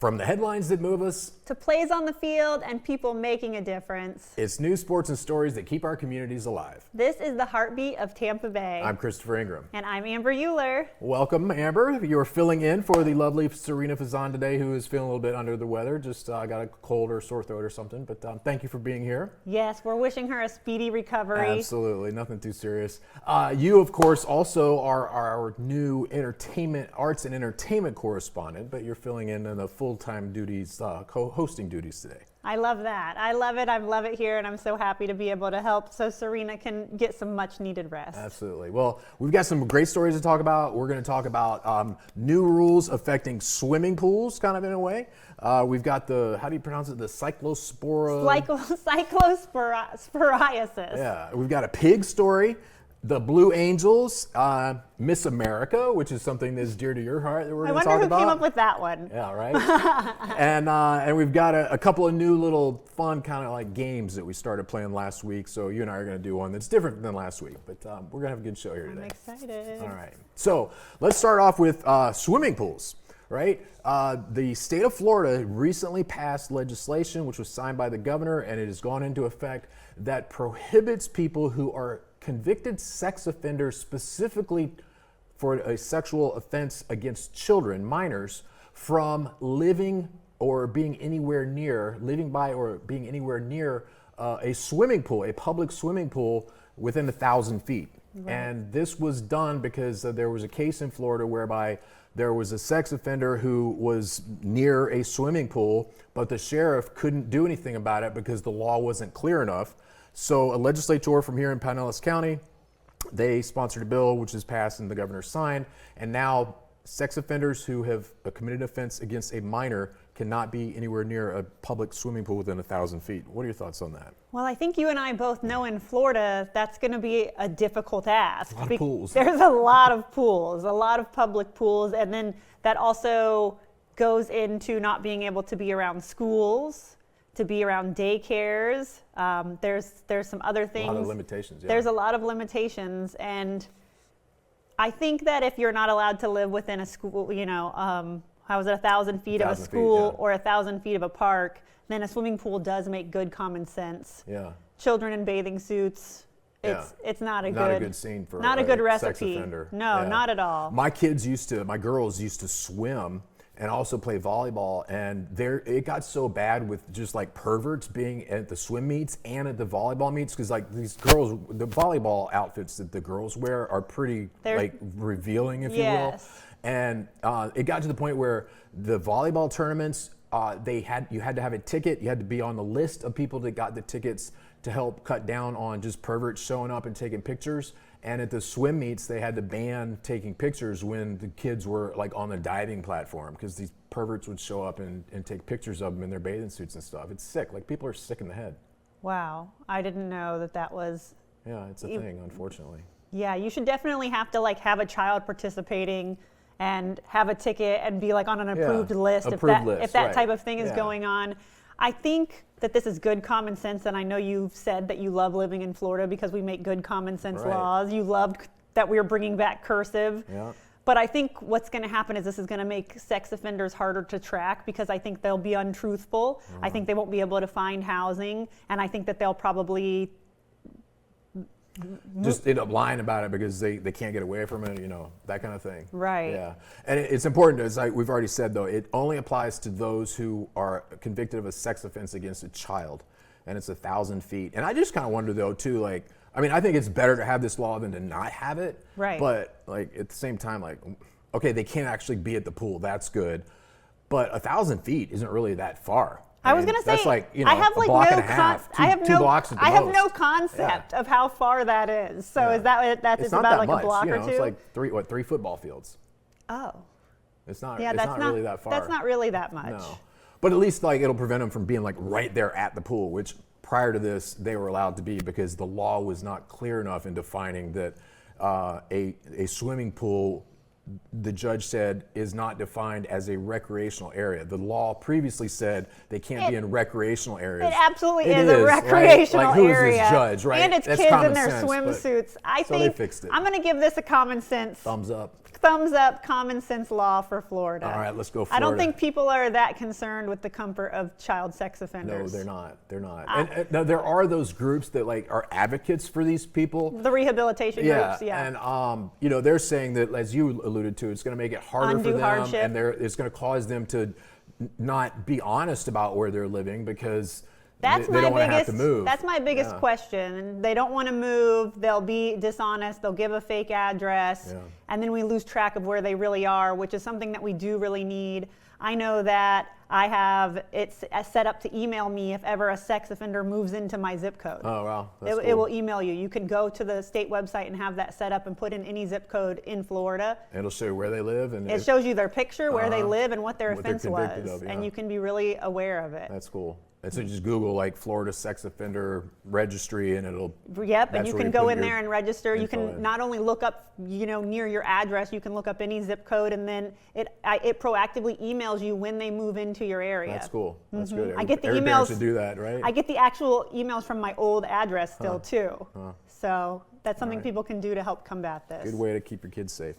From the headlines that move us to plays on the field and people making a difference. It's news, sports, and stories that keep our communities alive. This is the heartbeat of Tampa Bay. I'm Christopher Ingram. And I'm Amber Uhler. Welcome, Amber. You're filling in for the lovely Serena Fazan today, who is feeling a little bit under the weather. Just got a cold or sore throat or something. But thank you for being here. Yes, we're wishing her a speedy recovery. Absolutely. Nothing too serious. You, of course, also are our new arts and entertainment correspondent, but you're filling in the full-time duties, hosting duties today. I love that. I love it. I love it here, and I'm so happy to be able to help so Serena can get some much-needed rest. Absolutely. Well, we've got some great stories to talk about. We're going to talk about new rules affecting swimming pools, kind of in a way. We've got how do you pronounce it? The cyclosporiasis. Yeah. We've got a pig story. The Blue Angels, Miss America, which is something that's dear to your heart that we're going to talk about. I wonder who came up with that one. Yeah, right? And we've got a couple of new little fun kind of like games that we started playing last week. So you and I are going to do one that's different than last week. But we're going to have a good show here today. I'm excited. All right. So let's start off with swimming pools, right? The state of Florida recently passed legislation, which was signed by the governor, and it has gone into effect, that prohibits people who are convicted sex offenders, specifically for a sexual offense against children, minors, from living by or being anywhere near a swimming pool, a public swimming pool within 1,000 feet. Right. And this was done because there was a case in Florida whereby there was a sex offender who was near a swimming pool, but the sheriff couldn't do anything about it because the law wasn't clear enough. So a legislator from here in Pinellas County, they sponsored a bill which is passed and the governor signed, and now sex offenders who have committed an offense against a minor cannot be anywhere near a public swimming pool within 1,000 feet. What are your thoughts on that? Well, I think you and I both know in Florida that's going to be a difficult ask. A lot of pools. There's a lot of pools, a lot of public pools, and then that also goes into not being able to be around schools, to be around daycares. There's some other things. A lot of limitations, yeah. There's a lot of limitations, and I think that if you're not allowed to live within a school, 1,000 feet of a school or 1,000 feet of a park, then a swimming pool does make good common sense. Yeah. Children in bathing suits. It's not a good scene for not a good recipe. Sex offender. No, yeah. Not at all. My girls used to swim and also play volleyball, and it got so bad with just like perverts being at the swim meets and at the volleyball meets, because like these girls, the volleyball outfits that the girls wear are pretty like revealing, if you will. And it got to the point where the volleyball tournaments, you had to have a ticket. You had to be on the list of people that got the tickets to help cut down on just perverts showing up and taking pictures. And at the swim meets, they had to ban taking pictures when the kids were like on the diving platform, because these perverts would show up and take pictures of them in their bathing suits and stuff. It's sick. Like, people are sick in the head. Wow. I didn't know that was... Yeah, it's a thing, unfortunately. Yeah, you should definitely have to like have a child participating and have a ticket and be like on an approved list if that type of thing is going on. I think that this is good common sense, and I know you've said that you love living in Florida because we make good common sense laws. You loved that we were bringing back cursive. Yeah. But I think what's going to happen is this is going to make sex offenders harder to track, because I think they'll be untruthful. I think they won't be able to find housing, and I think that they'll probably just end up lying about it because they can't get away from it, that kind of thing. Right. Yeah. And it's important, as we've already said, though, it only applies to those who are convicted of a sex offense against a child, and it's 1,000 feet. And I just kind of wonder, though, too, I think it's better to have this law than to not have it. Right. But at the same time, okay, they can't actually be at the pool. That's good. But 1,000 feet isn't really that far. I was going to say, that's like, I have a block and a half, two blocks at the most. I have no concept of how far that is. So is that's about like a block or two? It's like 3 football fields. Oh. It's not really that far. That's not really that much. No. But at least it'll prevent them from being right there at the pool, which prior to this they were allowed to be, because the law was not clear enough in defining that a swimming pool, the judge said, is not defined as a recreational area. The law previously said they can't be in recreational areas. It absolutely is a recreational area. Who is this judge, right? And it's That's kids in their sense, swimsuits. So they fixed it. I'm going to give this a common sense thumbs up. thumbs up, common sense law for Florida. All right, let's go Florida. I don't think people are that concerned with the comfort of child sex offenders. No, they're not. They're not. And now there are those groups that like are advocates for these people. The rehabilitation groups, yeah. And you know, they're saying that, as you alluded to, it's going to make it harder for them, hardship. and it's going to cause them to not be honest about where they're living because they don't want to have to move. That's my biggest question. They don't want to move. They'll be dishonest. They'll give a fake address. Yeah. And then we lose track of where they really are, which is something that we do really need. I know that I have it set up to email me if ever a sex offender moves into my zip code. Oh, wow. It will email you. You can go to the state website and have that set up and put in any zip code in Florida. It'll show you where they live. And it shows you their picture, where they live, and what their offense was. Of, yeah. And you can be really aware of it. That's cool. And so just Google like Florida sex offender registry and it'll. Yep, and you can go in there and register. You can not only look up, near your address, you can look up any zip code, and then it proactively emails you when they move into your area. That's cool. That's good. I get the Every emails. parent should do that, right? I get the actual emails from my old address still too. So that's something people can do to help combat this. Good way to keep your kids safe.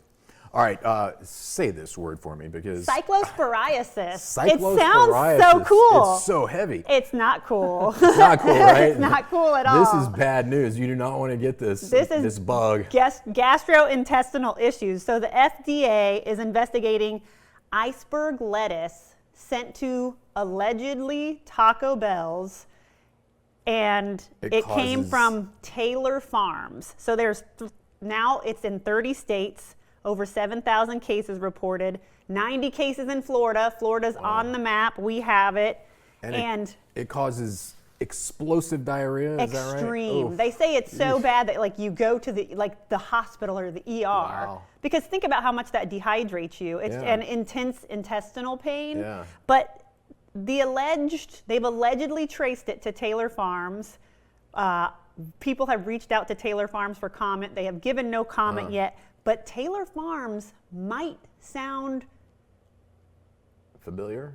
All right, say this word for me because cyclosporiasis. It sounds so cool. It's so heavy. It's not cool. It's not cool, right? It's not cool at all. This is bad news. You do not want to get this bug. Gastrointestinal issues. So the FDA is investigating iceberg lettuce sent to allegedly Taco Bell's, and it came from Taylor Farms. So now it's in 30 states. Over 7,000 cases reported, 90 cases in Florida. Florida's on the map. We have it. And it causes explosive diarrhea, is that right? Extreme. They say it's so bad that like you go to the hospital or the ER. Wow. Because think about how much that dehydrates you. It's an intense intestinal pain. Yeah. But they've allegedly traced it to Taylor Farms. People have reached out to Taylor Farms for comment. They have given no comment yet. But Taylor Farms might sound familiar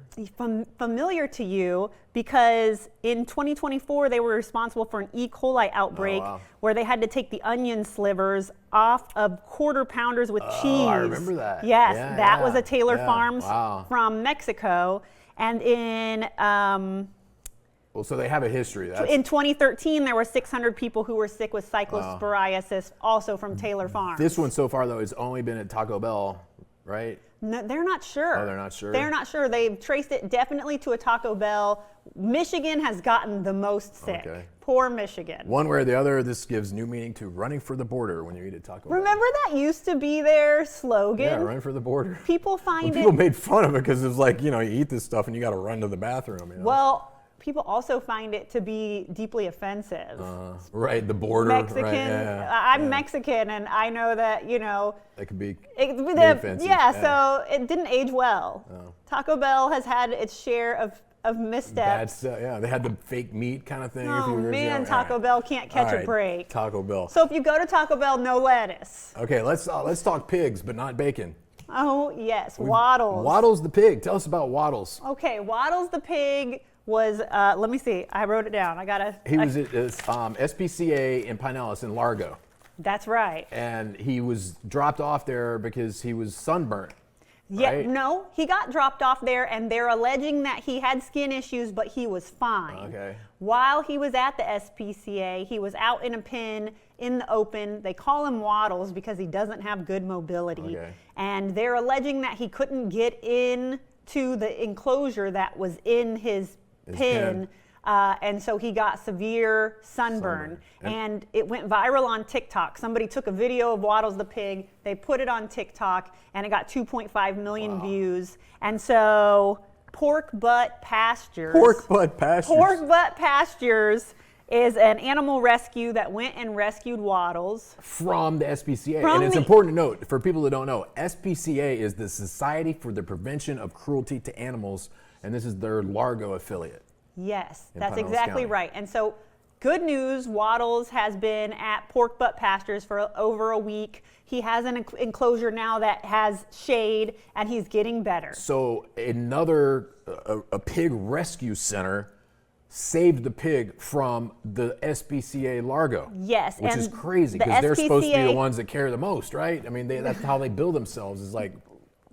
to you because in 2024 they were responsible for an E. coli outbreak where they had to take the onion slivers off of quarter pounders with cheese. I remember that. Yes, that was a Taylor Farms from Mexico. And in so they have a history. In 2013, there were 600 people who were sick with cyclosporiasis, also from Taylor Farms. This one so far, though, has only been at Taco Bell, right? No, they're not sure. Oh, they're not sure? They're not sure. They've traced it definitely to a Taco Bell. Michigan has gotten the most sick. Okay. Poor Michigan. One way or the other, this gives new meaning to running for the border when you eat at Taco Bell. Remember that used to be their slogan? Yeah, run for the border. People People made fun of it because it was like, you eat this stuff and you got to run to the bathroom. Well, people also find it to be deeply offensive. Right, the border. Mexican. Right, I'm Mexican, and I know that, it could be offensive. Yeah, so it didn't age well. Taco Bell has had its share of missteps. They had the fake meat kind of thing. Oh, man, Taco Bell can't catch a break. Taco Bell. So if you go to Taco Bell, no lettuce. Okay, let's talk pigs, but not bacon. Oh, yes, Waddles. Waddles the pig. Tell us about Waddles. Okay, Waddles the pig was, let me see, I wrote it down. He was at SPCA in Pinellas in Largo. That's right. And he was dropped off there because he was sunburnt. Yeah, right? No, he got dropped off there, and they're alleging that he had skin issues, but he was fine. Okay. While he was at the SPCA, he was out in a pen in the open. They call him Waddles because he doesn't have good mobility. Okay. And they're alleging that he couldn't get in to the enclosure that was in his pen. And so he got severe sunburn. And it went viral on TikTok. Somebody took a video of Waddles the pig, they put it on TikTok, and it got 2.5 million views. And so Pork Butt Pastures is an animal rescue that went and rescued Waddles. From the SPCA. And it's important to note, for people that don't know, SPCA is the Society for the Prevention of Cruelty to Animals, and this is their Largo affiliate. Yes, that's exactly right. And so, good news, Waddles has been at Pork Butt Pastures for over a week. He has an enclosure now that has shade, and he's getting better. So another a pig rescue center saved the pig from the SPCA Largo. Yes. Which is crazy because they're supposed to be the ones that care the most, right? I mean, that's how they build themselves, is like.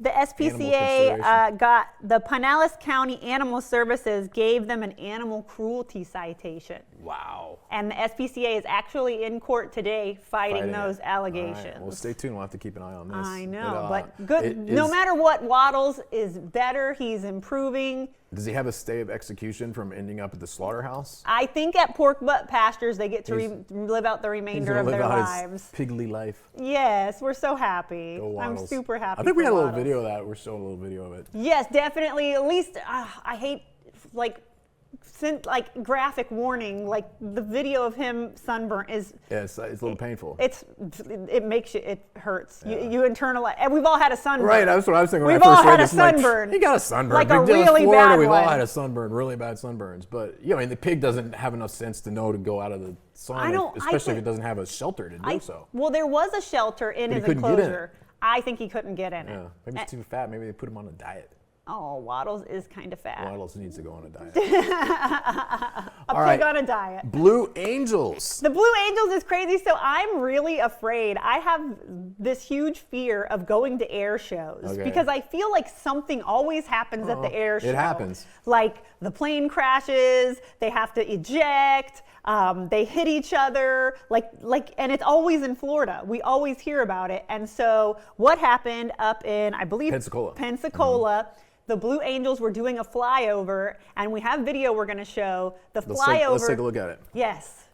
The SPCA got the Pinellas County Animal Services gave them an animal cruelty citation. Wow. And the SPCA is actually in court today fighting those allegations. Right. Well, stay tuned. We'll have to keep an eye on this. I know, but good. No matter what, Waddles is better. He's improving. Does he have a stay of execution from ending up at the slaughterhouse? I think at Pork Butt Pastures they get to live out the remainder of their lives. His pigly life. Yes, we're so happy. I'm super happy. I think we had a little video of that. We're showing a little video of it. Yes, definitely. At least I hate graphic warning, like the video of him sunburnt is. Yeah, it's a little painful. It makes you, it hurts. Yeah. You internalize, and we've all had a sunburn. Right, that's what I was thinking when we've I first all had read a sunburn. He got a sunburn. Like Big a deal in really Florida, bad we've one. all had a sunburn, really bad sunburns. But I mean, the pig doesn't have enough sense to know to go out of the sun, especially if it doesn't have a shelter to do so. Well, there was a shelter in his enclosure. I think he couldn't get in it. Maybe he's too fat. Maybe they put him on a diet. Oh, Waddles is kind of fat. Waddles needs to go on a diet. Pig on a diet. Blue Angels. The Blue Angels is crazy. So I'm really afraid. I have this huge fear of going to air shows because I feel like something always happens at the air show. It happens. Like the plane crashes, they have to eject, they hit each other, and it's always in Florida. We always hear about it. And so what happened up in, I believe, Pensacola. Mm-hmm. The Blue Angels were doing a flyover, and we have video we're going to show. The flyover. Let's take a look at it. Yes.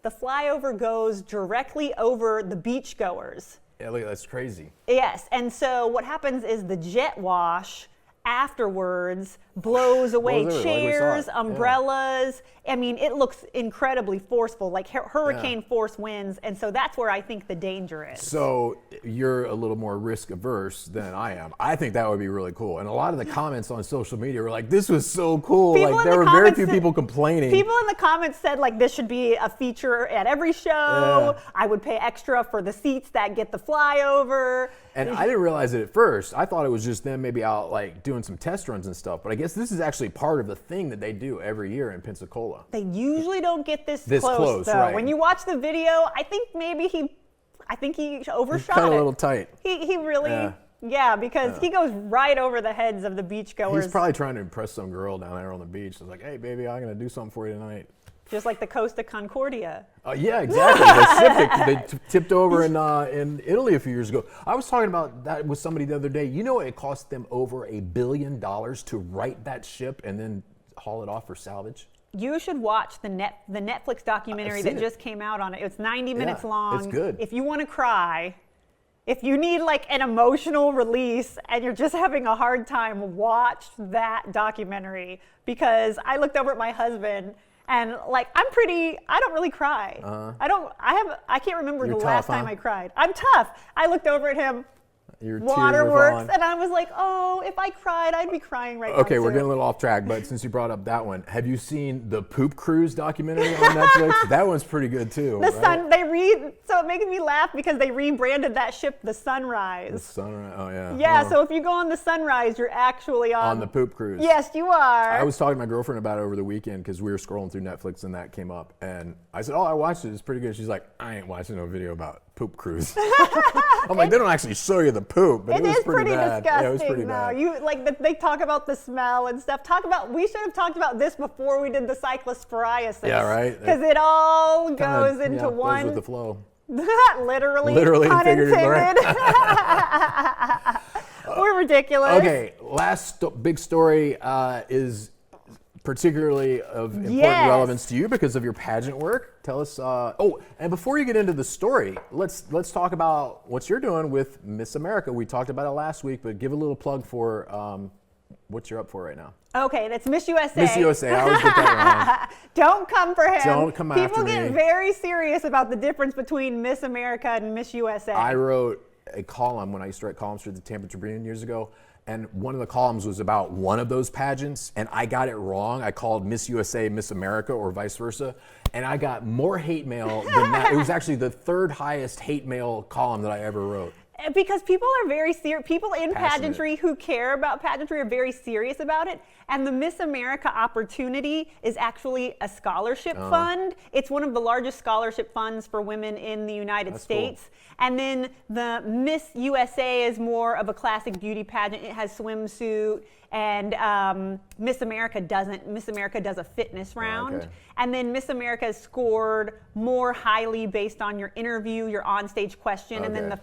The flyover goes directly over the beachgoers. Yeah, look, that's crazy. Yes, and so what happens is the jet wash afterwards blows away chairs, umbrellas. I mean, it looks incredibly forceful, like hurricane force winds, and so that's where I think the danger is. So you're a little more risk averse than I am. I think that would be really cool. And a lot of the comments on social media were like, "This was so cool." Like there were very few people complaining. People in the comments said like this should be a feature at every show. Yeah. I would pay extra for the seats that get the flyover. And I didn't realize it at first. I thought it was just them maybe out like doing some test runs and stuff. But I guess this is actually part of the thing that they do every year in Pensacola. They usually don't get this close though. Right. When you watch the video, I think maybe he overshot it. Cut a little tight. He really, because he goes right over the heads of the beachgoers. He's probably trying to impress some girl down there on the beach. It's like, hey, baby, I'm going to do something for you tonight. Just like the Costa Concordia. Yeah, exactly. They tipped over in Italy a few years ago. I was talking about that with somebody the other day. You know, it cost them over $1 billion to right that ship and then haul it off for salvage. You should watch the Netflix documentary that just came out on it. It's 90 minutes long. It's good. If you want to cry, if you need like an emotional release and you're just having a hard time, watch that documentary. Because I looked over at my husband and like I don't really cry. I can't remember the last time I cried. I'm tough. I looked over at him. Waterworks, and I was like, oh, if I cried, I'd be crying right now. Okay, we're getting a little off track, but since you brought up that one, have you seen the Poop Cruise documentary on Netflix? That one's pretty good too. So it makes me laugh because they rebranded that ship the Sunrise. The Sunrise, oh yeah. Yeah, so if you go on the Sunrise, you're actually on the Poop Cruise. Yes, you are. I was talking to my girlfriend about it over the weekend because we were scrolling through Netflix and that came up, and I said, oh, I watched it. It's pretty good. She's like, I ain't watching no video about Poop Cruise. I'm like, they don't actually show you the poop, but it was pretty bad. Disgusting. Yeah, it was pretty bad. They talk about the smell and stuff. We should have talked about this before we did the cyclist psoriasis. Yeah, right. Because it all goes into one. Goes with the flow. Literally and figuratively. We're ridiculous. Okay, last big story is particularly of important relevance to you because of your pageant work. Tell us. And before you get into the story, let's talk about what you're doing with Miss America. We talked about it last week, but give a little plug for what you're up for right now. Okay, that's Miss USA. Miss USA. I always get that wrong. Don't come for him. Don't come after me. People get very serious about the difference between Miss America and Miss USA. I wrote a column when I used to write columns for the Tampa Tribune years ago. And one of the columns was about one of those pageants, and I got it wrong. I called Miss USA Miss America or vice versa, and I got more hate mail than that. It was actually the third highest hate mail column that I ever wrote. Because people are very serious. People in Passionate. pageantry who care about pageantry are very serious about it. And the Miss America opportunity is actually a scholarship fund. It's one of the largest scholarship funds for women in the United States. Cool. And then the Miss USA is more of a classic beauty pageant. It has swimsuit. And Miss America doesn't. Miss America does a fitness round. Okay. And then Miss America is scored more highly based on your interview, your onstage question, and then the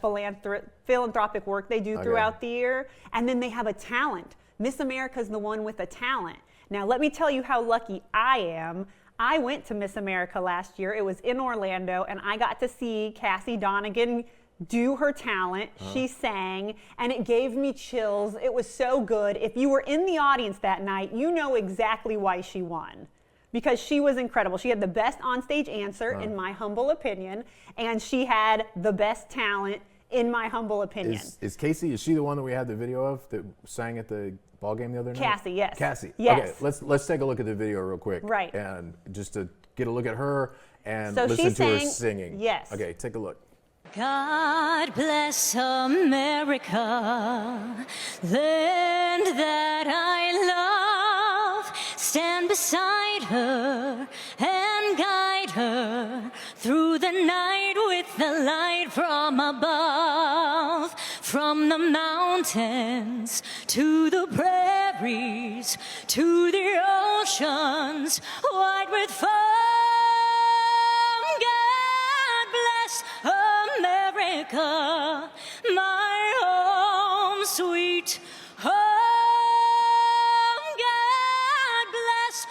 philanthropic work they do throughout the year. And then they have a talent. Miss America is the one with a talent. Now, let me tell you how lucky I am. I went to Miss America last year. It was in Orlando, and I got to see Cassie Donegan do her talent. She sang, and it gave me chills. It was so good. If you were in the audience that night, you know exactly why she won. Because she was incredible. She had the best onstage answer, in my humble opinion, and she had the best talent, in my humble opinion. Is Casey, is she the one that we had the video of that sang at the ball game the other night? Cassie, yes. Cassie. Yes. Okay, let's take a look at the video real quick. Right. And just to get a look at her and So listen she to her sang- singing. yes. Okay, take a look. God bless America, land that I love. Stand beside her and guide her through the night with the light from above. From the mountains to the prairies to the oceans wide with foam. God bless America, my home sweet home. God bless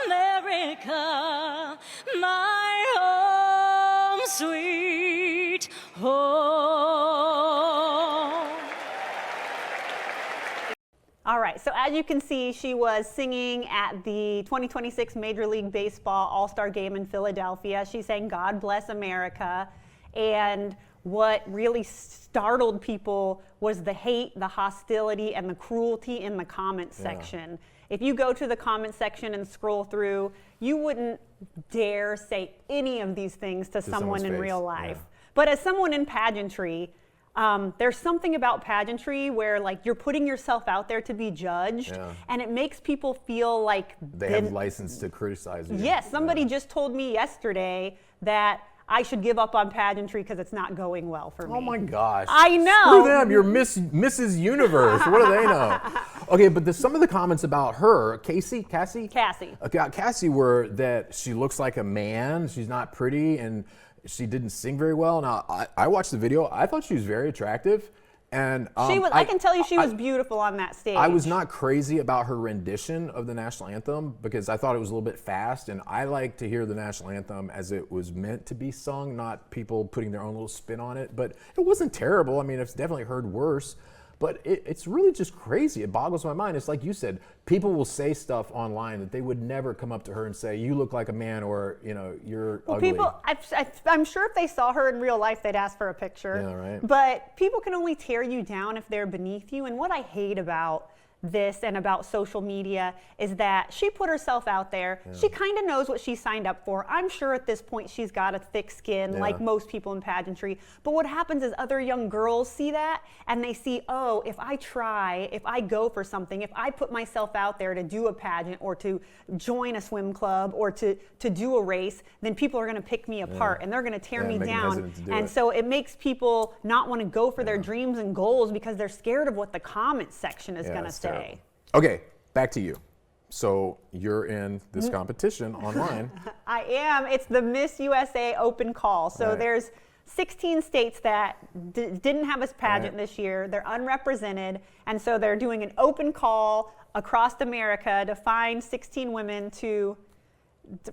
America, my home sweet home. All right, so as you can see, she was singing at the 2026 Major League Baseball All-Star Game in Philadelphia. She sang God Bless America. And what really startled people was the hate, the hostility, and the cruelty in the comment section. If you go to the comment section and scroll through, you wouldn't dare say any of these things to someone in real life. Yeah. But as someone in pageantry, there's something about pageantry where like you're putting yourself out there to be judged, and it makes people feel like They have license to criticize you. Yes, somebody just told me yesterday that I should give up on pageantry because it's not going well for me. Oh my gosh. I know. Screw them. You're Mrs. Universe. What do they know? Okay, but some of the comments about her, Cassie? Cassie. Cassie were that she looks like a man, she's not pretty, and she didn't sing very well. Now, I watched the video. I thought she was very attractive. And she was. I can tell you she was beautiful on that stage. I was not crazy about her rendition of the national anthem because I thought it was a little bit fast, and I like to hear the national anthem as it was meant to be sung, not people putting their own little spin on it. But it wasn't terrible. I mean, I've definitely heard worse. But it's really just crazy. It boggles my mind. It's like you said, people will say stuff online that they would never come up to her and say, "You look like a man," or "You're ugly." People, I'm sure if they saw her in real life, they'd ask for a picture. Yeah, right. But people can only tear you down if they're beneath you. And what I hate about this and about social media is that she put herself out there. She kind of knows what she signed up for. I'm sure at this point she's got a thick skin like most people in pageantry. But what happens is other young girls see that and they see, oh, if I try, if I go for something, if I put myself out there to do a pageant or to join a swim club or to do a race, then people are going to pick me apart and they're going to tear me down. And so it makes people not want to go for their dreams and goals because they're scared of what the comment section is going to say. Okay, back to you. So you're in this competition online. I am. It's the Miss USA Open Call. So there's 16 states that didn't have a pageant this year. They're unrepresented. And so they're doing an open call across America to find 16 women to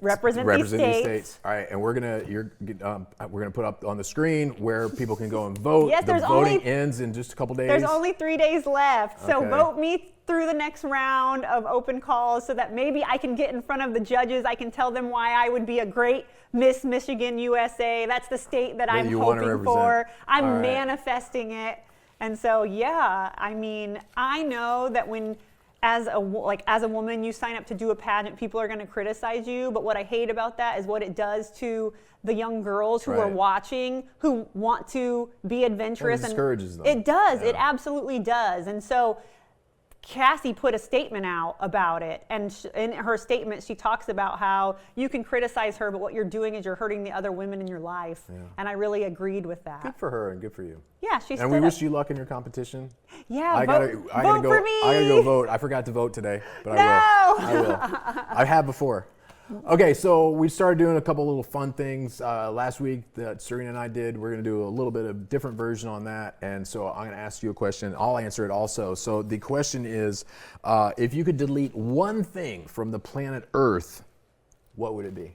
represent these states. All right, and we're gonna put up on the screen where people can go and vote. Yes, the voting ends in just a couple days. There's only 3 days left, so vote me through the next round of open calls so that maybe I can get in front of the judges. I can tell them why I would be a great Miss Michigan USA. That's the state that I'm hoping for. I'm manifesting it, and so I mean, I know that when as a woman, you sign up to do a pageant, people are going to criticize you. But what I hate about that is what it does to the young girls who are watching, who want to be adventurous. It discourages them. It does. It absolutely does. And so Cassie put a statement out about it, and in her statement she talks about how you can criticize her, but what you're doing is you're hurting the other women in your life. And I really agreed with that. Good for her and good for you. Yeah, she. And we wish you luck in your competition. Yeah, vote for me. I gotta go vote. I forgot to vote today, but No! I will. I have before. Okay, so we started doing a couple little fun things last week that Serena and I did. We're going to do a little bit of different version on that, and so I'm going to ask you a question. I'll answer it also. So the question is, if you could delete one thing from the planet Earth, what would it be?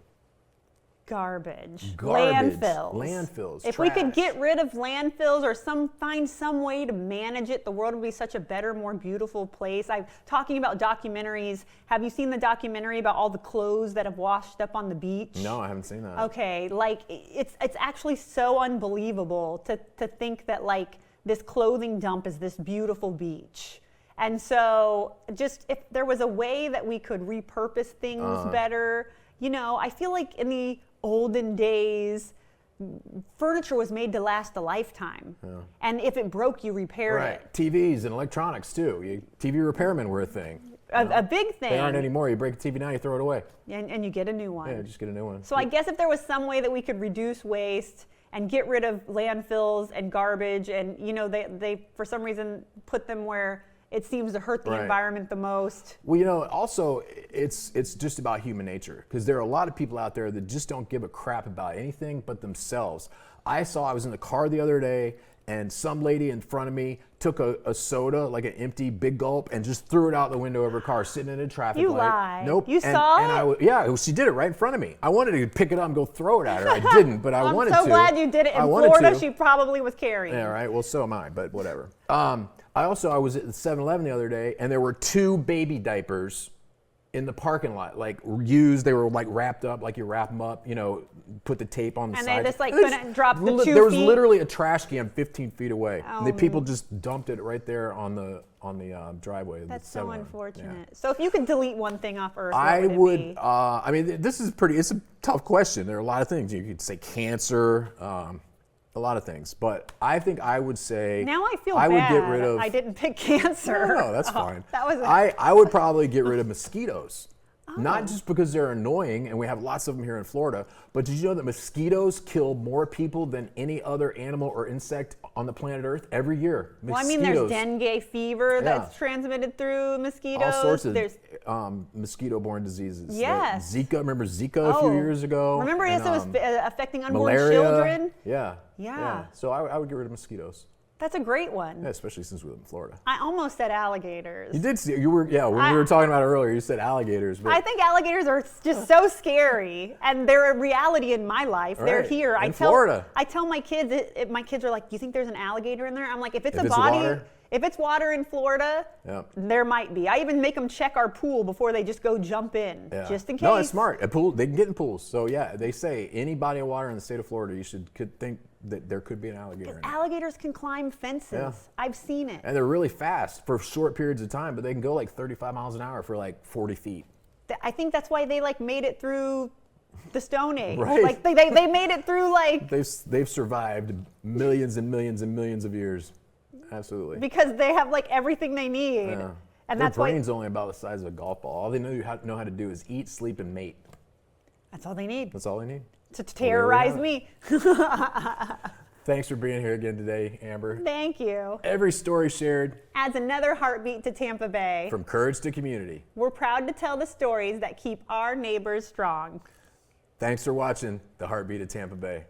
Garbage. Landfills. If we could get rid of landfills or find some way to manage it, the world would be such a better, more beautiful place. I'm talking about documentaries. Have you seen the documentary about all the clothes that have washed up on the beach? No, I haven't seen that. Okay, like it's actually so unbelievable to think that like this clothing dump is this beautiful beach. And so just if there was a way that we could repurpose things better, you know, I feel like in the olden days, furniture was made to last a lifetime. And if it broke, you repaired it. TVs and electronics too. TV repairmen were a thing. A big thing. They aren't anymore. You break a TV now, you throw it away. And you get a new one. Yeah, just get a new one. So I guess if there was some way that we could reduce waste and get rid of landfills and garbage, and you know, they for some reason put them where it seems to hurt the environment the most. Well, you know, also it's just about human nature, because there are a lot of people out there that just don't give a crap about anything but themselves. I was in the car the other day, and some lady in front of me took a soda, like an empty big gulp, and just threw it out the window of her car, sitting in a traffic light. You lie. Nope. You saw it? Yeah, she did it right in front of me. I wanted to pick it up and go throw it at her. I didn't, but I wanted to. I'm so glad you did it. In Florida, she probably was carrying. Yeah, right. Well, so am I, but whatever. I was at the 7-Eleven the other day, and there were 2 baby diapers in the parking lot, like used. They were like wrapped up, like you wrap them up, you know, put the tape on the side. And they just like couldn't drop the 2 feet. There was literally a trash can 15 feet away. And the people just dumped it right there on the driveway. That's so unfortunate. Yeah. So if you could delete one thing off Earth, I what would. It be? I mean, it's a tough question. There are a lot of things. You could say cancer. A lot of things, but I think I would say now I feel bad. Would get rid of. I didn't pick cancer. No, that's fine. That was. I would probably get rid of mosquitoes. Not just because they're annoying, and we have lots of them here in Florida, but did you know that mosquitoes kill more people than any other animal or insect on the planet Earth every year? Well, I mean, there's dengue fever that's transmitted through mosquitoes. All sorts of mosquito-borne diseases. Yes. Zika, remember Zika a few years ago? Remember it was affecting unborn malaria, children? Yeah. So I would get rid of mosquitoes. That's a great one. Yeah, especially since we live in Florida. I almost said alligators. You did see, when we were talking about it earlier, you said alligators. But I think alligators are just so scary, and they're a reality in my life. Right. They're here. Florida. I tell my kids, my kids are like, do you think there's an alligator in there? I'm like, if it's water in Florida, there might be. I even make them check our pool before they just go jump in, just in case. No, it's smart. A pool, they can get in pools. So yeah, they say any body of water in the state of Florida, you could think that there could be an alligator in it. Alligators can climb fences. Yeah. I've seen it. And they're really fast for short periods of time, but they can go like 35 miles an hour for like 40 feet. I think that's why they like made it through the Stone Age. Right. Like they made it through like... They've survived millions and millions and millions of years. Absolutely. Because they have like everything they need. Yeah. And their brain's only about the size of a golf ball. All they know how to do is eat, sleep, and mate. That's all they need. That's all they need. To terrorize me. Thanks for being here again today, Amber. Thank you. Every story shared adds another heartbeat to Tampa Bay. From courage to community. We're proud to tell the stories that keep our neighbors strong. Thanks for watching The Heartbeat of Tampa Bay.